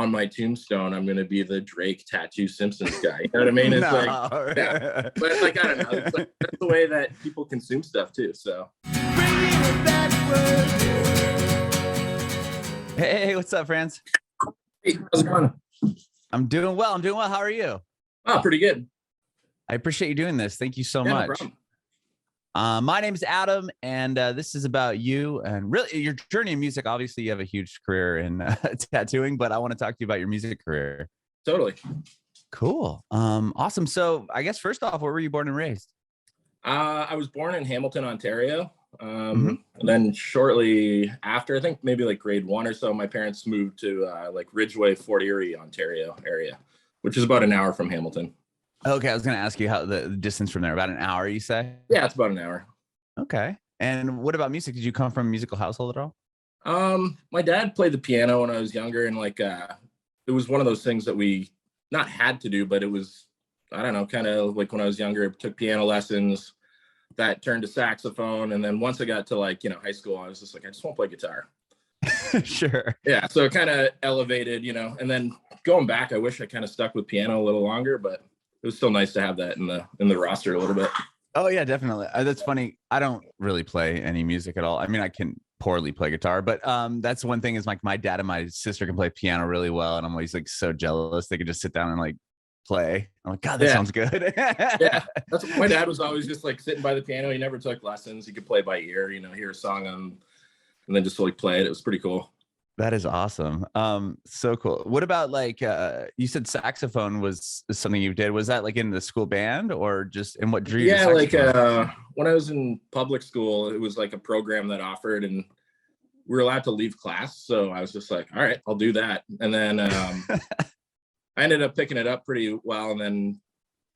on my tombstone, I'm going to be the Drake tattoo Simpsons guy. You know what I mean? It's like, yeah. But like, I don't know. It's like, that's the way that people consume stuff too. So. Hey, what's up, Franz? Hey, how's it going? I'm doing well. How are you? Oh, pretty good. I appreciate you doing this. Thank you so much. No problem. My name is Adam, and this is about you and really your journey in music. Obviously, you have a huge career in tattooing, but I want to talk to you about your music career. Totally. Cool. Awesome. So I guess first off, where were you born and raised? I was born in Hamilton, Ontario. And then shortly after, I think maybe like grade 1 or so, my parents moved to like Ridgeway, Fort Erie, Ontario area, which is about an hour from Hamilton. Okay, I was going to ask you how the distance from there. About an hour, you say? Yeah, it's about an hour. Okay. And what about music? Did you come from a musical household at all? My dad played the piano when I was younger, and like it was one of those things that we not had to do, but it was, I don't know, kind of like when I was younger, I took piano lessons. That turned to saxophone, and then once I got to like, high school, I was just like, I just want to play guitar. Sure. Yeah, so it kind of elevated, and then going back, I wish I kind of stuck with piano a little longer, but it was still nice to have that in the roster a little bit. Oh yeah, definitely. That's funny. I don't really play any music at all. I mean, I can poorly play guitar, but that's one thing is like my dad and my sister can play piano really well, and I'm always like so jealous. They could just sit down and like play. I'm like, God, that sounds good. Yeah, that's what my dad was always just like sitting by the piano. He never took lessons. He could play by ear, hear a song and then just like play it. It was pretty cool. That is awesome. So cool. What about like you said saxophone was something you did? Was that like in the school band or just in what drew you? Yeah, like when I was in public school, it was like a program that offered, and we were allowed to leave class. So I was just like, all right, I'll do that. And then I ended up picking it up pretty well, and then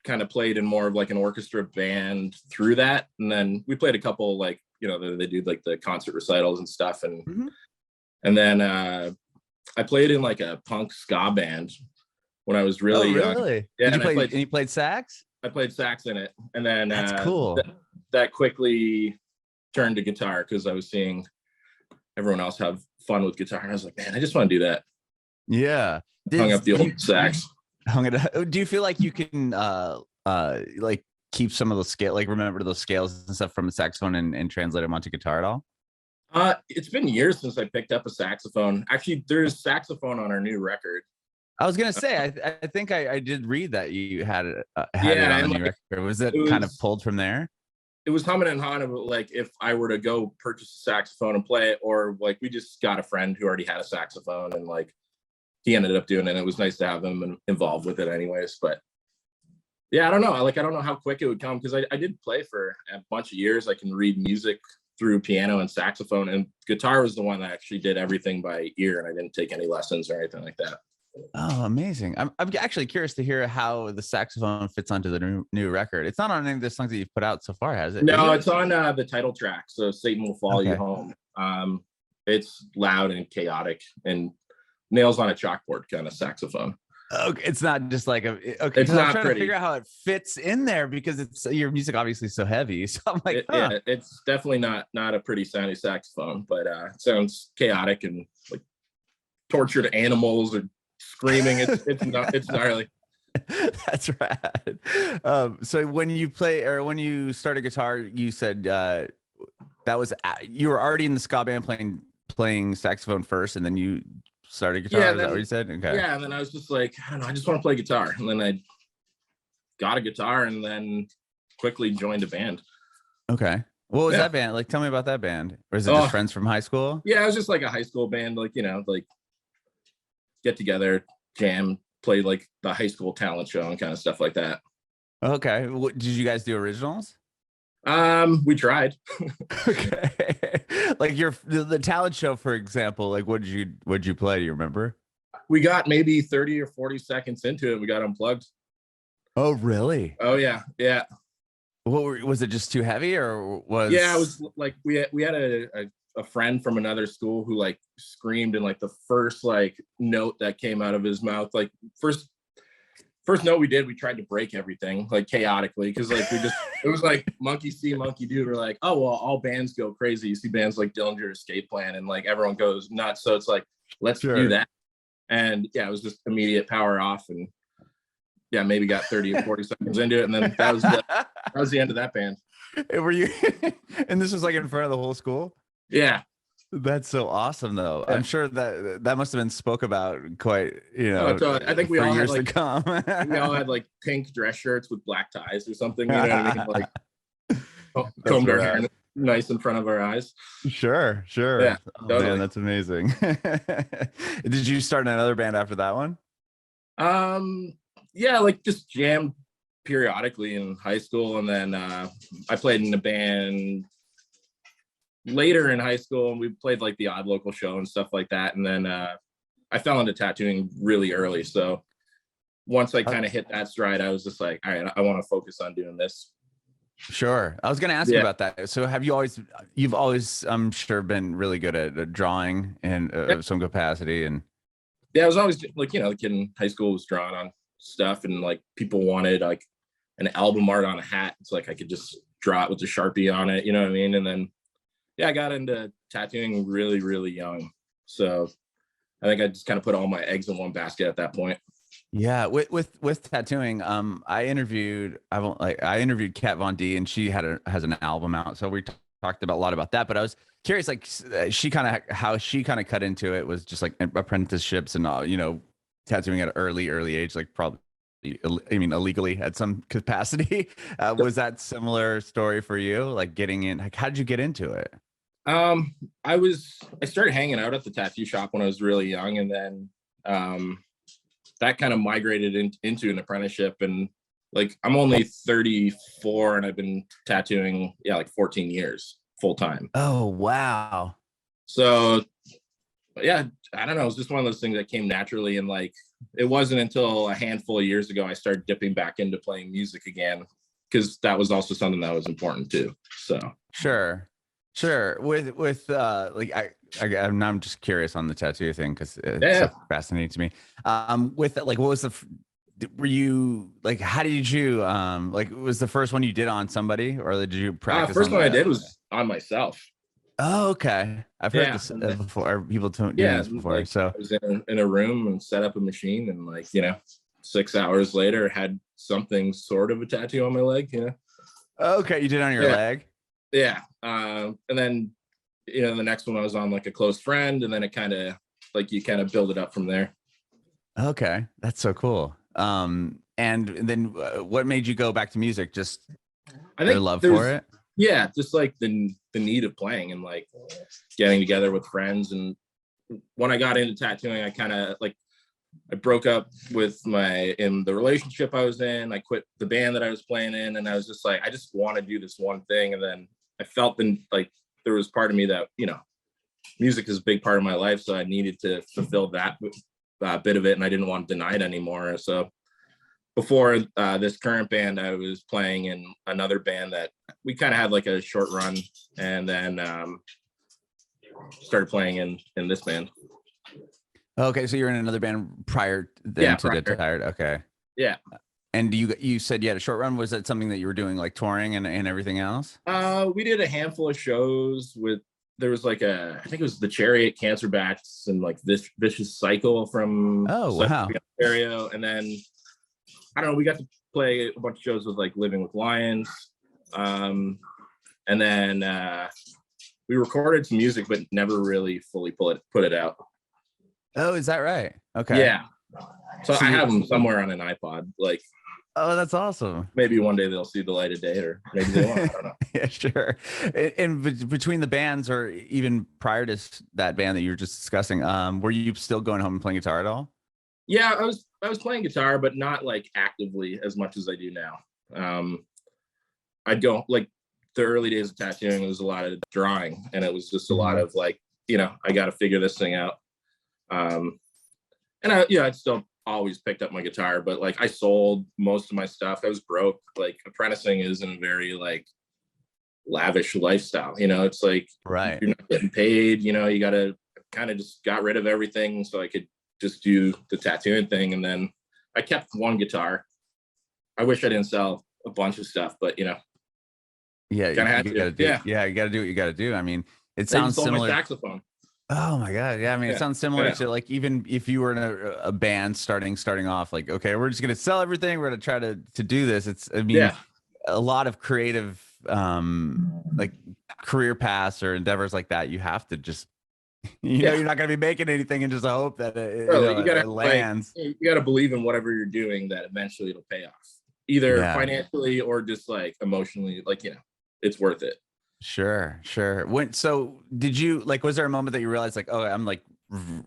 kind of played in more of like an orchestra band through that. And then we played a couple like, they do like the concert recitals and stuff. And then I played in like a punk ska band when I was really young. Really? Yeah. And you played sax? I played sax in it. And then that's cool. That quickly turned to guitar because I was seeing everyone else have fun with guitar. And I was like, man, I just want to do that. Yeah. Hung up the old sax. Hung it up. Do you feel like you can like keep some of those scale, like remember those scales and stuff from the saxophone and translate them onto guitar at all? It's been years since I picked up a saxophone. Actually, there's saxophone on our new record. I was gonna say, I think I did read that you had it on the new record. Was it kind of pulled from there? It was humming and hawing about like if I were to go purchase a saxophone and play it, or like we just got a friend who already had a saxophone and like he ended up doing it. And it was nice to have him involved with it anyways. But yeah, I don't know. I don't know how quick it would come because I did play for a bunch of years. I can read music through piano and saxophone, and guitar was the one that actually did everything by ear, and I didn't take any lessons or anything like that. Oh, amazing. I'm actually curious to hear how the saxophone fits onto the new record. It's not on any of the songs that you've put out so far, has it? No, it's on the title track. So Satan Will Follow You Home. It's loud and chaotic and nails on a chalkboard kind of saxophone. Okay, it's not just like it's not I'm trying pretty. to figure out how it fits in there because it's your music obviously so heavy. So I'm like, yeah, it's definitely not a pretty sounding saxophone, but it sounds chaotic and like tortured animals or screaming. It's gnarly. That's rad. So when you play or when you started guitar, you said that was you were already in the ska band playing saxophone first, and then you started guitar. Is that what you said? Okay. Yeah, and then I was just like, I don't know, I just want to play guitar. And then I got a guitar and then quickly joined a band. Okay. What was that band? Like, tell me about that band. Or is it just friends from high school? Yeah, it was just like a high school band, like, like get together, jam, play like the high school talent show and kind of stuff like that. Okay. Did you guys do originals? We tried. Okay. Like the talent show, for example, like what'd you play? Do you remember? We got maybe 30 or 40 seconds into it. We got unplugged. Oh, really? Oh yeah. Yeah. Was it just too heavy or was? Yeah, it was like we had a friend from another school who like screamed in like the first like note that came out of his mouth. Like first note we did, we tried to break everything like chaotically because like it was like monkey see, monkey do. We're like, oh well, all bands go crazy. You see bands like Dillinger Escape Plan and like everyone goes nuts. So it's like, let's do that. And yeah, it was just immediate power off, and yeah, maybe got 30 or 40 seconds into it, and then that was the end of that band. Were you? And this was like in front of the whole school? Yeah. That's so awesome, though. Yeah. I'm sure that must have been spoke about quite, I think we for all years had to come. we all had like pink dress shirts with black ties or something. You know what I mean? Like combed our hair nice in front of our eyes. Sure. Yeah, Oh, totally. man, that's amazing. Did you start another band after that one? Yeah, like just jammed periodically in high school, and then I played in a band later in high school, and we played like the odd local show and stuff like that. And then I fell into tattooing really early, so once I kind of hit that stride, I was just like, all right, I want to focus on doing this. Sure. I was going to ask you about that. So you've always, I'm sure, been really good at drawing in some capacity. And yeah, I was always like, the kid in high school was drawing on stuff, and like people wanted like an album art on a hat. It's like I could just draw it with a Sharpie on it, you know what I mean? And then yeah, I got into tattooing really, really young. So I think I just kind of put all my eggs in one basket at that point. Yeah, with tattooing, I interviewed Kat Von D, and she has an album out. So we talked about a lot about that. But I was curious, like how she kind of cut into it was just like apprenticeships and tattooing at an early age, like probably, I mean, illegally at some capacity. Was that similar story for you? Like getting in, like how did you get into it? I started hanging out at the tattoo shop when I was really young, and then that kind of migrated into an apprenticeship. And like I'm only 34, and I've been tattooing like 14 years full time. Oh wow. So yeah, I don't know, it was just one of those things that came naturally. And like it wasn't until a handful of years ago I started dipping back into playing music again, because that was also something that was important too. So sure. With I'm just curious on the tattoo thing, because it's so fascinating to me. With like, what was were you like, how did you like, was the first one you did on somebody, or did you practice? First one I did was on myself. Oh, okay. I've heard this before. People doing this before. Like, so I was in a room and set up a machine, and like 6 hours later had something sort of a tattoo on my leg. Okay, you did it on your leg. Yeah. And then the next one I was on like a close friend, and then it kind of like you kind of build it up from there. Okay, that's so cool. And then what made you go back to music? Just I think love for it. Yeah, just like the need of playing and like getting together with friends. And when I got into tattooing, I kind of like I broke up with in the relationship I was in. I quit the band that I was playing in, and I was just like, I just want to do this one thing. And then I felt like there was part of me that music is a big part of my life, so I needed to fulfill that bit of it, and I didn't want to deny it anymore. So before this current band, I was playing in another band that we kind of had like a short run, and then started playing in this band. Okay, so you're in another band prior to Get Tired. Okay. Yeah. And you said you had a short run. Was that something that you were doing, like touring and everything else? We did a handful of shows there was like I think it was the Chariot, Cancer Bats, and like this Vicious Cycle from wow, Ontario. And then I don't know, we got to play a bunch of shows with like Living with Lions. And then we recorded some music, but never really fully put it out. Oh, is that right? Okay. Yeah. So I have them somewhere on an iPod. Like, oh, that's awesome. Maybe one day they'll see the light of day, or maybe they won't. I don't know. Yeah, sure. And between the bands, or even prior to that band that you were just discussing, were you still going home and playing guitar at all? Yeah, I was playing guitar, but not like actively as much as I do now. I'd go like the early days of tattooing, it was a lot of drawing, and it was just a lot of like, I got to figure this thing out. And I'd still always picked up my guitar, but like I sold most of my stuff. I was broke. Like apprenticing isn't a very like lavish lifestyle. It's like right. You're not getting paid. You got to kind of just got rid of everything so I could just do the tattooing thing. And then I kept one guitar. I wish I didn't sell a bunch of stuff, but yeah, you got to do what you got to do. I mean, it sounds similar. My saxophone. Oh my God. Yeah. I mean, it Yeah. sounds similar to like, even if you were in a band starting off, like, okay, we're just going to sell everything. We're going to try to do this. It's, I mean, Yeah. a lot of creative, like career paths or endeavors like that. You have to just, Yeah. you're not going to be making anything and just hope that Totally. You gotta it like lands. you gotta believe in whatever you're doing that eventually it'll pay off. Either Yeah. financially or just like emotionally, like, it's worth it. Sure, sure. So did you like, was there a moment that you realized like, oh, I'm like,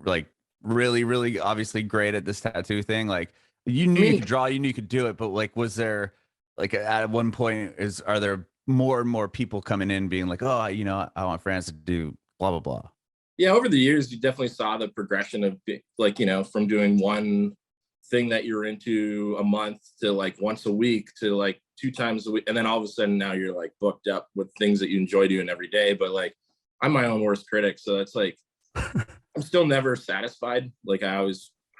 like really, really obviously great at this tattoo thing? Like you I knew you mean, could draw, you knew you could do it, but like, was there like at one point are there more and more people coming in being like, oh, I want Franz to do blah, blah, blah. yeah, over the years, you definitely saw the progression of like, from doing one thing that you're into a month to like once a week to like 2 times a week. And then all of a sudden now you're like booked up with things that you enjoy doing every day. But like, I'm my own worst critic. So it's like, I'm still never satisfied. Like I don't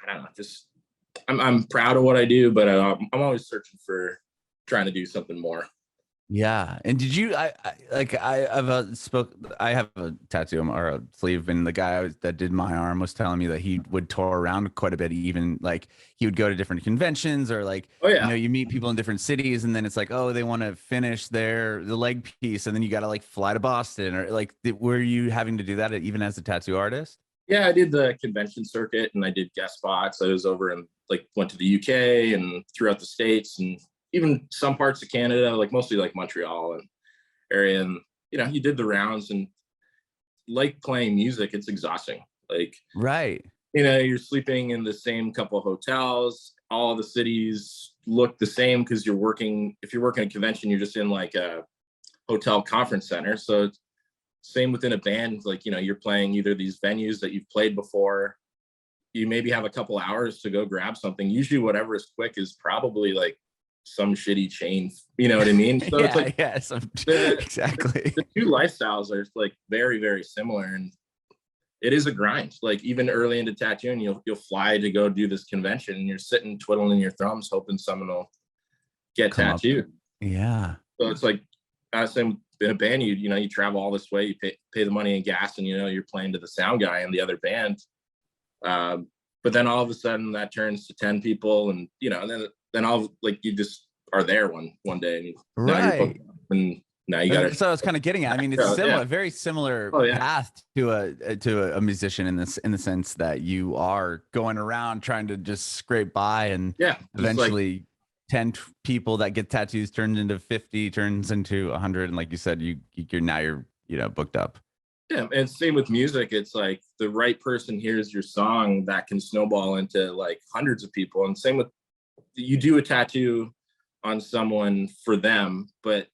know, just, I'm proud of what I do, but I'm always searching for trying to do something more. Yeah. And did you, I have a tattoo or a sleeve, and the guy that did my arm was telling me that he would tour around quite a bit. Even like he would go to different conventions or like, Oh yeah. you meet people in different cities and then it's like, oh, they want to finish the leg piece. And then you got to like fly to Boston or like, were you having to do that even as a tattoo artist? Yeah, I did the convention circuit and I did guest spots. I was over and like went to the UK and throughout the States and even some parts of Canada, like mostly like Montreal and area. And you did the rounds and like playing music, it's exhausting. Like, Right. you're sleeping in the same couple of hotels. All of the cities look the same because if you're working a convention, you're just in like a hotel conference center. So it's same within a band, like, you're playing either these venues that you've played before. You maybe have a couple hours to go grab something. Usually whatever is quick is probably like some shitty chain, you know what I mean? So it's Yeah. like Yeah. Exactly. the two lifestyles are like very, very similar. And it is a grind. Like even early into tattooing, you'll fly to go do this convention and you're sitting twiddling your thumbs, hoping someone will get Come up. tattooed. Yeah. So it's like, same in a band, you travel all this way, you pay the money in gas, and you're playing to the sound guy in the other band. But then all of a sudden that turns to 10 people, and then all like you just are there one day, and now you're Right. booked up, and now you gotta. So I was kind of getting at. I mean, it's similar, Yeah. very similar Oh yeah. path to a musician in the sense that you are going around trying to just scrape by, and Yeah. eventually 10 people that get tattoos turns into 50, turns into 100, and like you said, you're now booked up. Yeah, and same with music. It's like the right person hears your song, that can snowball into like hundreds of people. And same with, you do a tattoo on someone for them, but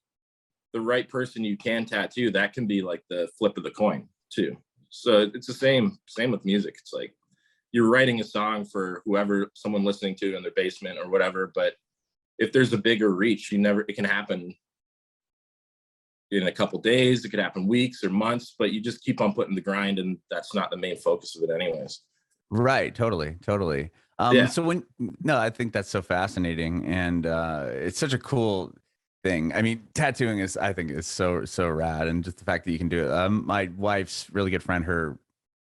the right person you can tattoo, that can be like the flip of the coin too. So it's the same with music. It's like you're writing a song for whoever, someone listening to in their basement or whatever, but if there's a bigger reach, it can happen in a couple days, it could happen weeks or months, but you just keep on putting the grind, and that's not the main focus of it anyways. Right. Totally. Totally. Yeah. So no, I think that's so fascinating, and it's such a cool thing. I mean, tattooing I think is so rad, and just the fact that you can do it. My wife's really good friend,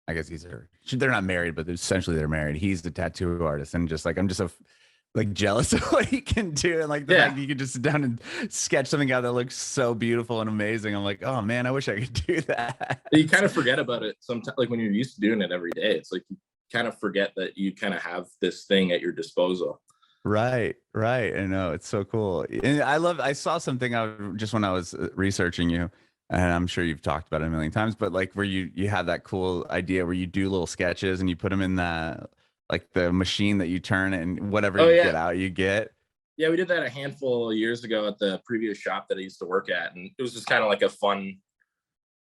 I guess they're not married, but essentially they're married. He's the tattoo artist, and just like I'm just like jealous of what he can do, and like the fact that you can just sit down and sketch something out that looks so beautiful and amazing. I'm like, oh man, I wish I could do that. You kind of forget about it sometimes, like when you're used to doing it every day. It's like you kind of forget that you kind of have this thing at your disposal. Right. I know, it's so cool. And I saw something just when I was researching you, and I'm sure you've talked about it a million times, but like where you have that cool idea where you do little sketches and you put them in like the machine that you turn, and whatever Oh you yeah. get out, you get. Yeah, we did that a handful of years ago at the previous shop that I used to work at, and it was just kind of like a fun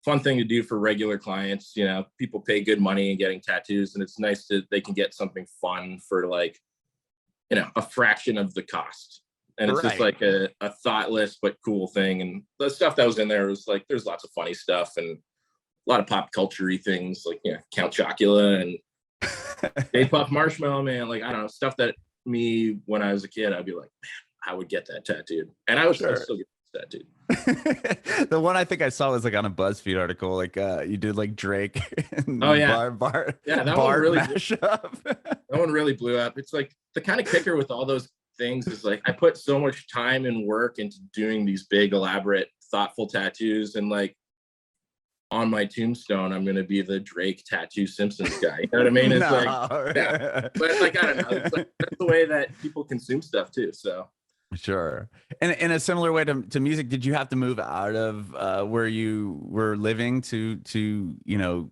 thing to do for regular clients. People pay good money and getting tattoos, and it's nice that they can get something fun for like, a fraction of the cost. And it's just like a thoughtless but cool thing. And the stuff that was in there was like, there's lots of funny stuff and a lot of pop culture-y things like, Count Chocula and Stay Puft Marshmallow Man. Like, I don't know, stuff that me, when I was a kid, I'd be like, man, I would get that tattooed. And I still get tattooed. The one I think I saw was like on a BuzzFeed article, like you did like Drake Oh and yeah, bar yeah, that one Bard really mashup. that one really blew up. It's like the kind of kicker with all those things is like I put so much time and work into doing these big, elaborate, thoughtful tattoos, and like on my tombstone, I'm gonna be the Drake tattoo Simpsons guy. You know what I mean? It's like, No. yeah, but like I don't know, it's like, that's the way that people consume stuff too. So Sure. And in a similar way to music, did you have to move out of where you were living to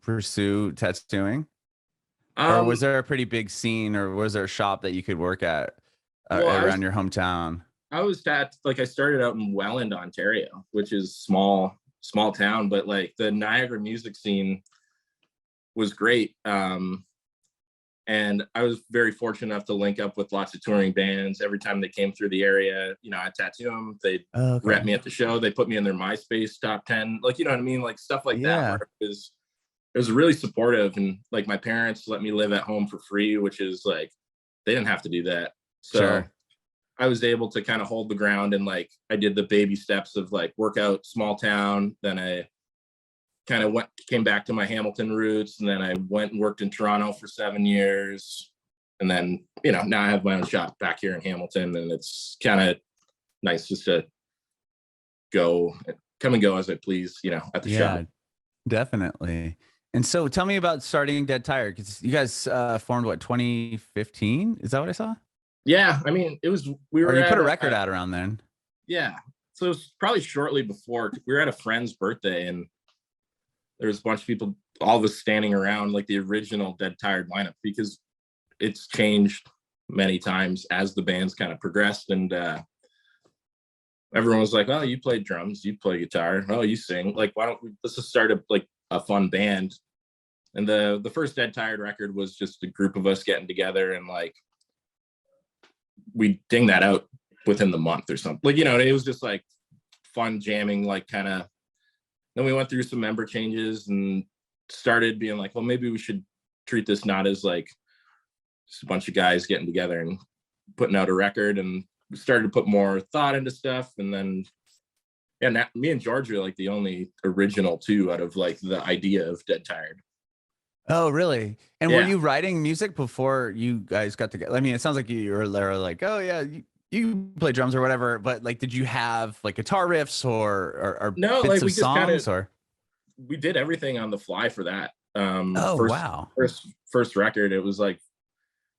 pursue tattooing? Or was um, there a pretty big scene, or was there a shop that you could work at well, around your hometown? I was like I started out in Welland, Ontario, which is small town, but like the Niagara music scene was great. And I was very fortunate enough to link up with lots of touring bands. Every time they came through the area, I tattoo them. They'd Oh, rep okay. me at the show. They put me in their MySpace top 10, like, you know what I mean? Like stuff like that, where Yeah. it was really supportive. And like my parents let me live at home for free, which is like, they didn't have to do that. So Sure. I was able to kind of hold the ground, and like I did the baby steps of like work out small town. Then I kind of came back to my Hamilton roots, and then I went and worked in Toronto for 7 years. And then, now I have my own shop back here in Hamilton, and it's kind of nice just to come and go as I please, at the shop. Yeah, definitely. And so tell me about starting Dead Tired, because you guys formed what, 2015? Is that what I saw? Yeah. I mean, we Or were you put at a record out around then? yeah. So it was probably shortly before. We were at a friend's birthday, and there was a bunch of people, all of us standing around like the original Dead Tired lineup, because it's changed many times as the band's kind of progressed. And everyone was like, "Oh, you play drums, you play guitar, oh, you sing. Like, why don't let's just start a fun band?" And the first Dead Tired record was just a group of us getting together, and like we ding that out within the month or something. Like, it was just like fun jamming, like kind of. Then we went through some member changes and started being like, well, maybe we should treat this not as like just a bunch of guys getting together and putting out a record. And we started to put more thought into stuff. And then, yeah, me and George are like the only original two out of like the idea of Dead Tired. Oh, really? And were Yeah. you writing music before you guys got together? I mean, it sounds like you were there like, oh yeah, you play drums or whatever, but like, did you have like guitar riffs or No, bits like of we just kind of, songs or? we did everything on the fly for that. Oh, First, wow. first record, it was like,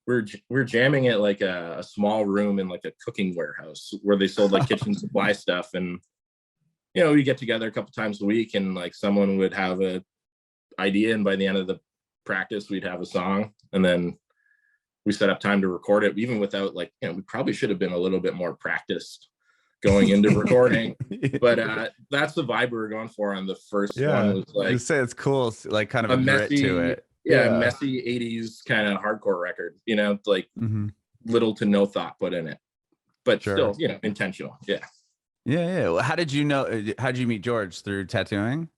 we're jamming at like a small room in like a cooking warehouse where they sold like kitchen supply stuff. And, we get together a couple times a week, and like someone would have a idea. And by the end of the practice, we'd have a song, and then we set up time to record it, even without like, we probably should have been a little bit more practiced going into recording. But that's the vibe we were going for on the first one, Yeah, was like you say it's cool, like kind of a a grit to messy, it. yeah, Yeah. messy 80s kind of hardcore record, like Hmm. little to no thought put in it, but Sure. still, intentional. Yeah. Yeah, yeah. Well, how did you know? How did you meet George? Through tattooing?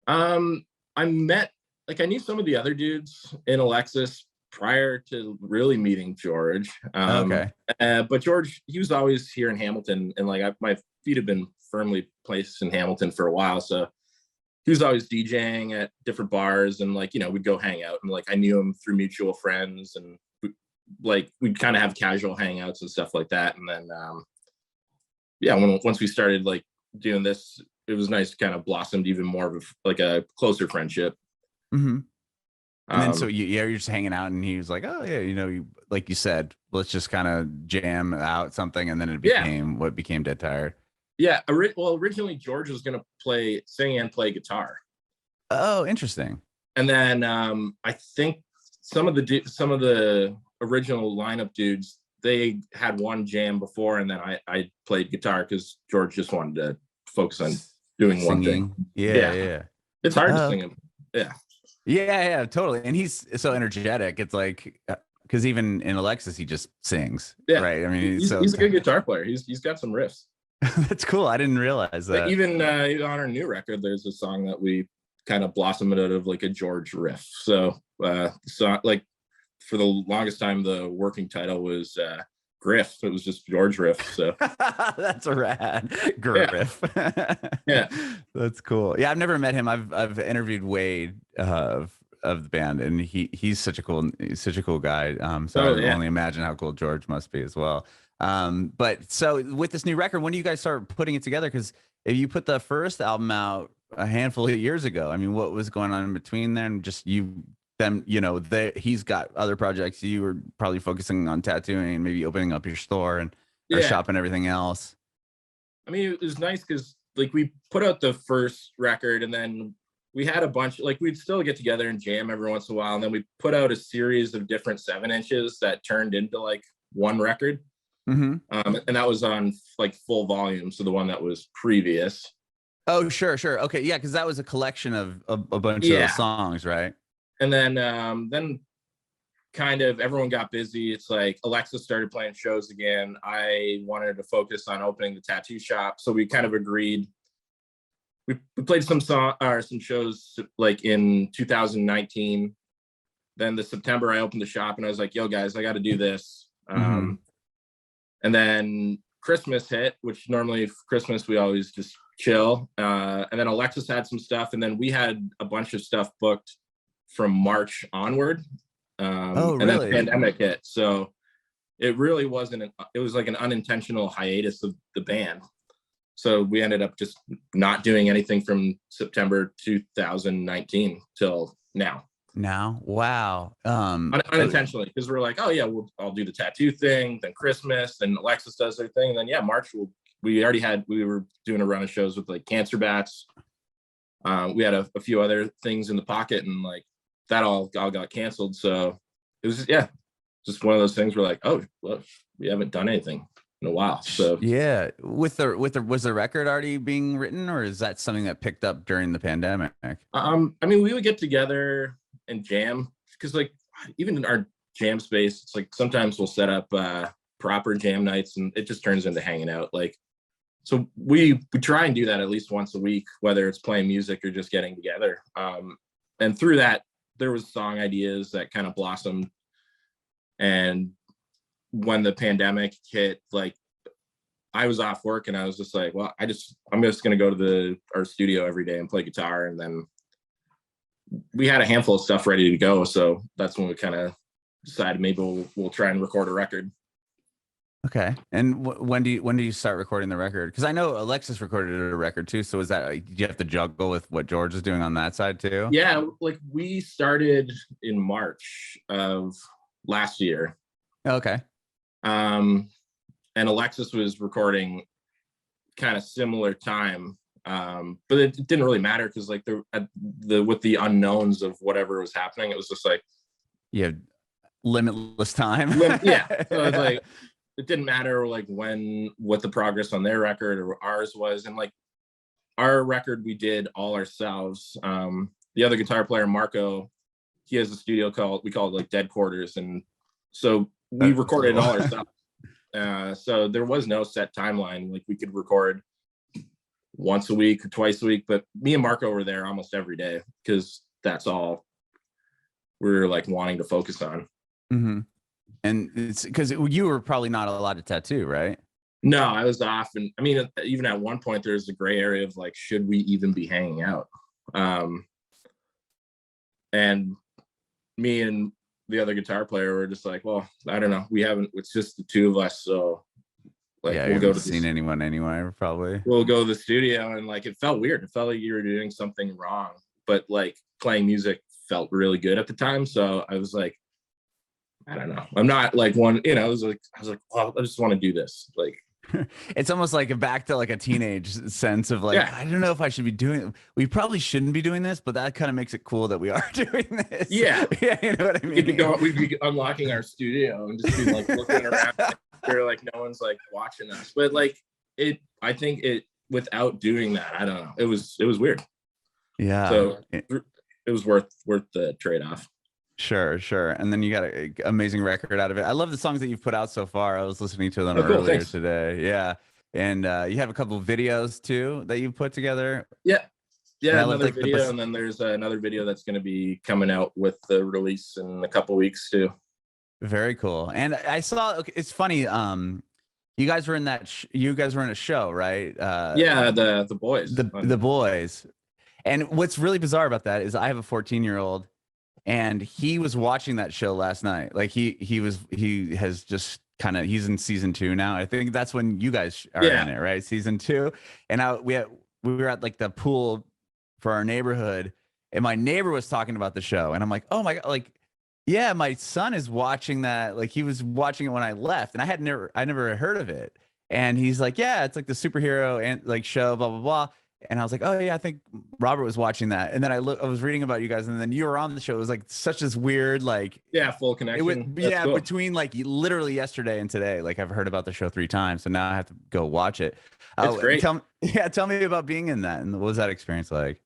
Um, I met, like, I knew some of the other dudes in Alexis prior to really meeting George. Okay. But George, he was always here in Hamilton, and like my feet have been firmly placed in Hamilton for a while. So he was always DJing at different bars, and like, we'd go hang out, and like I knew him through mutual friends, and we'd kind of have casual hangouts and stuff like that. And then yeah, once we started like doing this, it was nice to kind of blossomed even more of like a closer friendship. Hmm. And then so Um, you're just hanging out, and he was like, "Oh yeah, you like you said, let's just kind of jam out something," and then it yeah, became what became Dead Tired. yeah. Well, originally George was gonna sing and play guitar, Oh, interesting. and then I think some of the original lineup dudes, they had one jam before, and then I played guitar because George just wanted to focus on doing one thing. Singing. Yeah, Yeah, yeah. it's hard to Oh, sing him. Yeah, yeah, yeah, totally. And he's so energetic. It's like because even in Alexis, he just sings, yeah. right? I mean, he's He's so he's a good guitar player. He's got some riffs. that's cool. I didn't realize But that. even on our new record, there's a song that we kind of blossomed out of like a George riff. So like for the longest time, the working title was Griff. It was just George riff. So that's a rad yeah, riff. yeah. That's cool. Yeah, I've never met him. I've interviewed Wade of the band, and he's such a cool guy. So I Oh can yeah. only imagine how cool George must be as well. But so with this new record, when do you guys start putting it together? Because if you put the first album out a handful of years ago, I mean, what was going on in between then? Just them, he's got other projects. You were probably focusing on tattooing and maybe opening up your store and or Yeah. shop and everything else. I mean, it was nice because like we put out the first record and then we had a bunch, like we'd still get together and jam every once in a while. And then we put out a series of different 7-inches that turned into like one record. Mm-hmm. And that was on like full volume. So the one that was previous. Oh, sure. Okay. Yeah. Cause that was a collection of a bunch of those songs, right? And then kind of everyone got busy. It's like Alexa started playing shows again. I wanted to focus on opening the tattoo shop. So we kind of agreed. We played some shows like in 2019. Then the September I opened the shop and I was like, yo guys, I got to do this. And then Christmas hit, which normally for Christmas we always just chill. And then Alexis had some stuff, and then we had a bunch of stuff booked from March onward. Really? And then the pandemic hit. So it really it was like an unintentional hiatus of the band. So we ended up just not doing anything from September 2019 till now. Wow. Unintentionally, because we're like, oh yeah, I'll do the tattoo thing, then Christmas, then Alexis does their thing, and then yeah, March we were doing a run of shows with like Cancer Bats. We had a few other things in the pocket, and like that all got canceled. So it was just one of those things where like, oh well, we haven't done anything in a while. So yeah, was the record already being written, or is that something that picked up during the pandemic? I mean, we would get together and jam, because like even in our jam space, it's like sometimes we'll set up proper jam nights and it just turns into hanging out. Like, so we try and do that at least once a week, whether it's playing music or just getting together. And through that, there was song ideas that kind of blossomed. And when the pandemic hit, like I was off work and I was just like, well, I'm just going to go to our studio every day and play guitar. And then we had a handful of stuff ready to go. So that's when we kind of decided maybe we'll try and record a record. Okay. And when do you start recording the record? Because I know Alexis recorded a record too. So is that, do you have to juggle with what George is doing on that side too? Yeah. Like we started in March of last year. Okay. And Alexis was recording kind of similar time. But it didn't really matter because like with the unknowns of whatever was happening, it was just like, yeah, limitless time. Yeah. So it's like, it didn't matter like what the progress on their record or ours was. And like our record, we did all ourselves. The other guitar player, Marco, he has a studio we call it like Dead Quarters. And so we recorded it all ourselves. So there was no set timeline. Like we could record once a week or twice a week, but me and Marco were there almost every day because that's all we're like wanting to focus on. Mm-hmm. And it's because you were probably not allowed to tattoo, right? No, I was off. And I mean, even at one point, there's a gray area of like, should we even be hanging out? And me and the other guitar player were just like, well, I don't know. It's just the two of us. So like, yeah, we'll go to seen anyone anyway, probably. We'll go to the studio. And like, it felt weird. It felt like you were doing something wrong, but like playing music felt really good at the time. So I was like, I don't know. I'm not like one, I was like, well, I just want to do this. Like, it's almost like back to like a teenage sense of like, I don't know if I should be doing, we probably shouldn't be doing this, but that kind of makes it cool that we are doing this. Yeah. Yeah. You know what I mean? We'd be unlocking our studio and just be like looking around. They're like, no one's like watching us, but like I think without doing that, I don't know. It was weird. Yeah. So it was worth the trade-off. Sure. And then you got an amazing record out of it. I love the songs that you've put out so far. I was listening to them earlier today. Yeah. And you have a couple of videos too that you've put together. Yeah. Another video. And then there's another video that's going to be coming out with the release in a couple weeks too. Very cool. And I saw, okay, it's funny. You guys were in you guys were in a show, right? Yeah, the boys. The boys. And what's really bizarre about that is I have a 14-year-old and he was watching that show last night. Like he has just kind of, he's in season 2 now. I think that's when you guys are in it, right? Season 2. And we were at like the pool for our neighborhood and my neighbor was talking about the show and I'm like, oh my God, like, yeah, my son is watching that. Like he was watching it when I left and I never heard of it. And he's like, yeah, it's like the superhero and like show, blah, blah, blah. And I was like, oh yeah, I think Robert was watching that. And then I was reading about you guys and then you were on the show. It was like such this weird, like, full connection. Cool. Between like literally yesterday and today, like I've heard about the show 3 times. So now I have to go watch it. It's great. Tell me about being in that. And what was that experience like?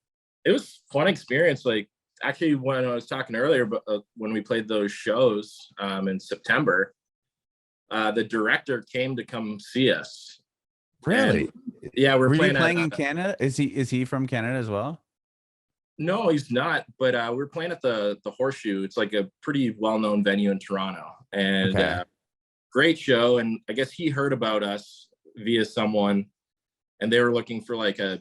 It was a fun experience. Like actually when I was talking earlier, but when we played those shows in September, the director came to come see us. Really? And, yeah, we're playing in Canada. Is he from Canada as well? No, he's not. But we're playing at the Horseshoe. It's like a pretty well-known venue in Toronto, and great show. And I guess he heard about us via someone, and they were looking for like a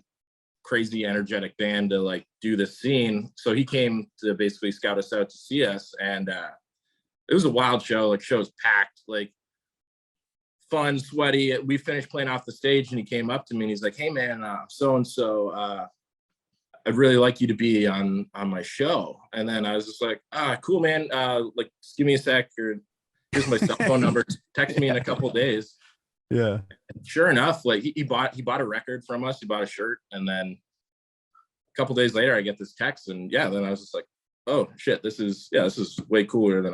crazy energetic band to like do the scene. So he came to basically scout us out to see us, and it was a wild show. Like show's packed, like fun, sweaty. We finished playing off the stage and he came up to me and he's like, hey man, so-and-so, I'd really like you to be on my show. And then I was just like, cool, man. Like just give me a sec, or here's my cell phone number. Text me in a couple days. Yeah. And sure enough, like he bought a record from us. He bought a shirt. And then a couple days later I get this text and then I was just like, oh shit, this is way cooler than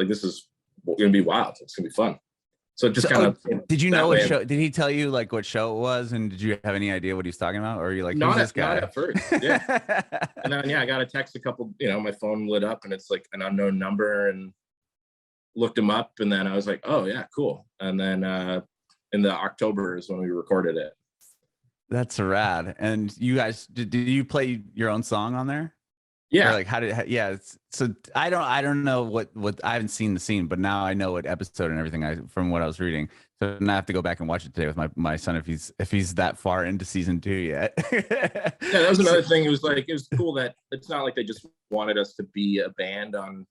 this is going to be wild. It's going to be fun. So it just kind of. Did you know what show? Did he tell you like what show it was, and did you have any idea what he's talking about, or are you like, who's this guy? Not at first. Yeah. And then I got a text a couple. My phone lit up, and it's like an unknown number, and looked him up, and then I was like, oh yeah, cool. And then in the October is when we recorded it. That's rad. And you guys, did you play your own song on there? Yeah. Or like so I don't know what I haven't seen the scene, but now I know what episode and everything from what I was reading. So now I have to go back and watch it today with my son if he's that far into season 2 yet. Yeah, that was another thing. It was cool that it's not like they just wanted us to be a band on,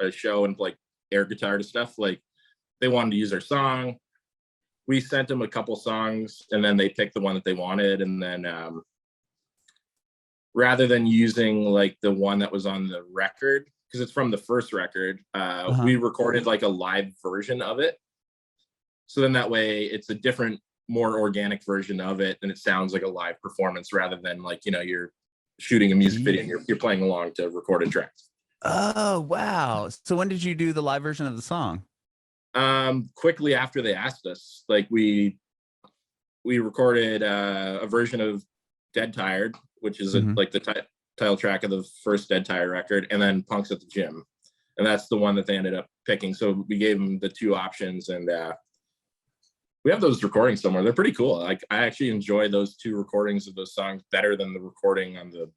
a show and like air guitar to stuff. Like they wanted to use our song. We sent them a couple songs and then they picked the one that they wanted, and then rather than using like the one that was on the record, because it's from the first record, we recorded like a live version of it. So then that way it's a different, more organic version of it, and it sounds like a live performance rather than like, you're shooting a music video and you're playing along to recorded tracks. Oh, wow. So when did you do the live version of the song? Quickly after they asked us. Like we recorded a version of Dead Tired, which is like the title track of the first Dead Tired record, and then Punks at the Gym. And that's the one that they ended up picking. So we gave them the 2 options, and we have those recordings somewhere. They're pretty cool. Like I actually enjoy those 2 recordings of those songs better than the recording on the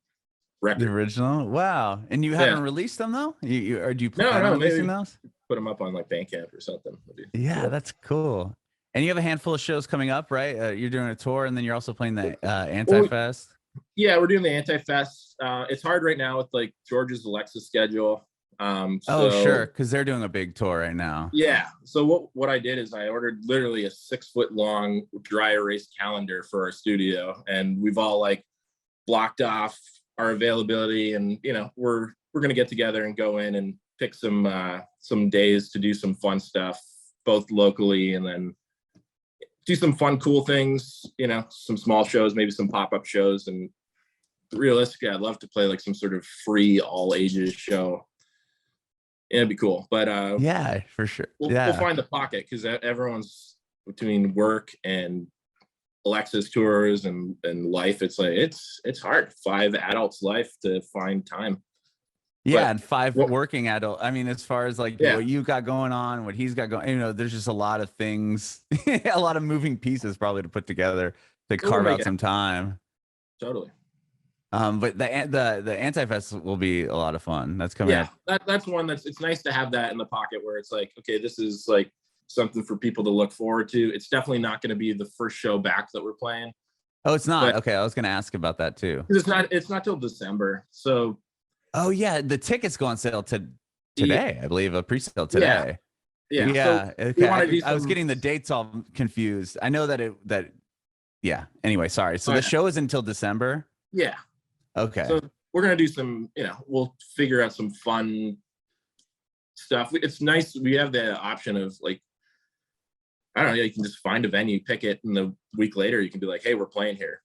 record. The original? Wow. And you haven't released them though? Do you plan on releasing those? Put them up on like Bandcamp or something. Yeah, cool. That's cool. And you have a handful of shows coming up, right? You're doing a tour, and then you're also playing the Anti-Fest. Yeah, we're doing the Anti-Fest. It's hard right now with like George's Alexa schedule. Sure, because they're doing a big tour right now. Yeah. So what I did is I ordered literally a 6-foot long dry erase calendar for our studio, and we've all like blocked off our availability, and we're gonna get together and go in and pick some days to do some fun stuff, both locally and then do some fun, cool things, some small shows, maybe some pop-up shows. And realistically, I'd love to play like some sort of free all ages show. It'd be cool. But yeah, for sure. We'll find the pocket, because everyone's between work and Alexa's tours and life. It's like, it's hard. 5 adults' life to find time. Yeah, but, and 5 working adult. I mean, as far as like what you got going on, what he's got going, there's just a lot of things, a lot of moving pieces probably to put together to carve out some time. Totally. But the Anti-Fest will be a lot of fun. That's coming up. That's one it's nice to have that in the pocket where it's like, okay, this is like something for people to look forward to. It's definitely not going to be the first show back that we're playing. Oh, it's not. Okay, I was going to ask about that too. It's not till December. So. Oh yeah, the tickets go on sale today. I believe a pre-sale today. Yeah. Yeah. So okay. I was getting the dates all confused. I know that. Yeah. Anyway, sorry. So the show is until December. Yeah. Okay. So we're gonna do some. We'll figure out some fun stuff. It's nice. We have the option of like, I don't know. You can just find a venue, pick it, and the week later you can be like, "Hey, we're playing here."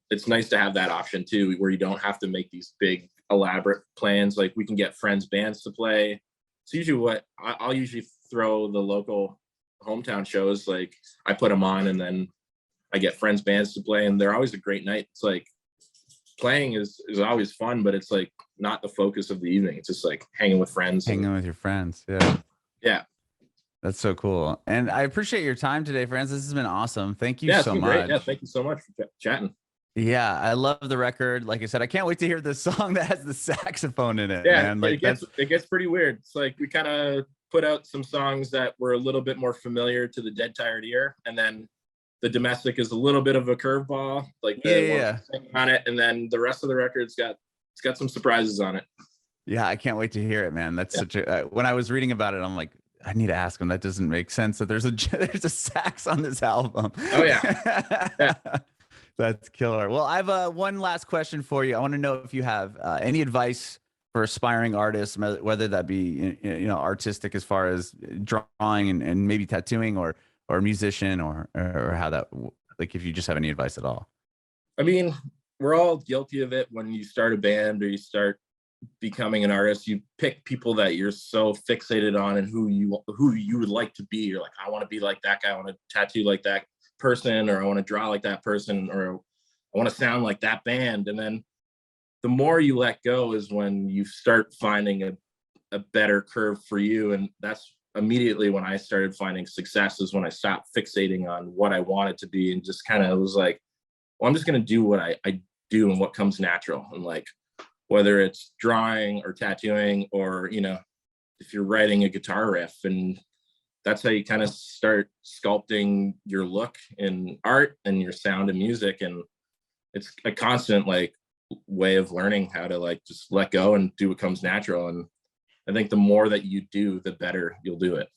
It's nice to have that option too, where you don't have to make these big, elaborate plans. Like we can get friends' bands to play. It's usually what I'll usually throw the local hometown shows. Like I put them on, and then I get friends' bands to play, and they're always a great night. It's like playing is always fun, but it's like not the focus of the evening. It's just like hanging with friends. Hanging with your friends. Yeah. Yeah. That's so cool. And I appreciate your time today, Franz. This has been awesome. Thank you so much. Great. Yeah, thank you so much for chatting. Yeah, I love the record. Like I said, I can't wait to hear the song that has the saxophone in it. Yeah, man. Like it gets pretty weird. It's like we kind of put out some songs that were a little bit more familiar to the Dead Tired Ear, and then the Domestic is a little bit of a curveball, like on it, and then the rest of the record's got some surprises on it. Yeah, I can't wait to hear it, man. That's such a. When I was reading about it, I'm like, I need to ask him. That doesn't make sense that there's a sax on this album. Oh yeah. That's killer. Well, I have one last question for you. I want to know if you have any advice for aspiring artists, whether that be artistic as far as drawing and maybe tattooing, or musician, or how that, like, if you just have any advice at all. I mean, we're all guilty of it when you start a band or you start becoming an artist. You pick people that you're so fixated on and who you would like to be. You're like, I want to be like that guy. I want to tattoo like that person, or I want to draw like that person, or I want to sound like that band. And then the more you let go is when you start finding a better curve for you. And that's immediately when I started finding success, is when I stopped fixating on what I wanted to be and just kind of was like, well, I'm just going to do what I do and what comes natural. And like, whether it's drawing or tattooing, or, if you're writing a guitar riff, and that's how you kind of start sculpting your look in art and your sound in music. And it's a constant like way of learning how to like just let go and do what comes natural. And I think the more that you do, the better you'll do it.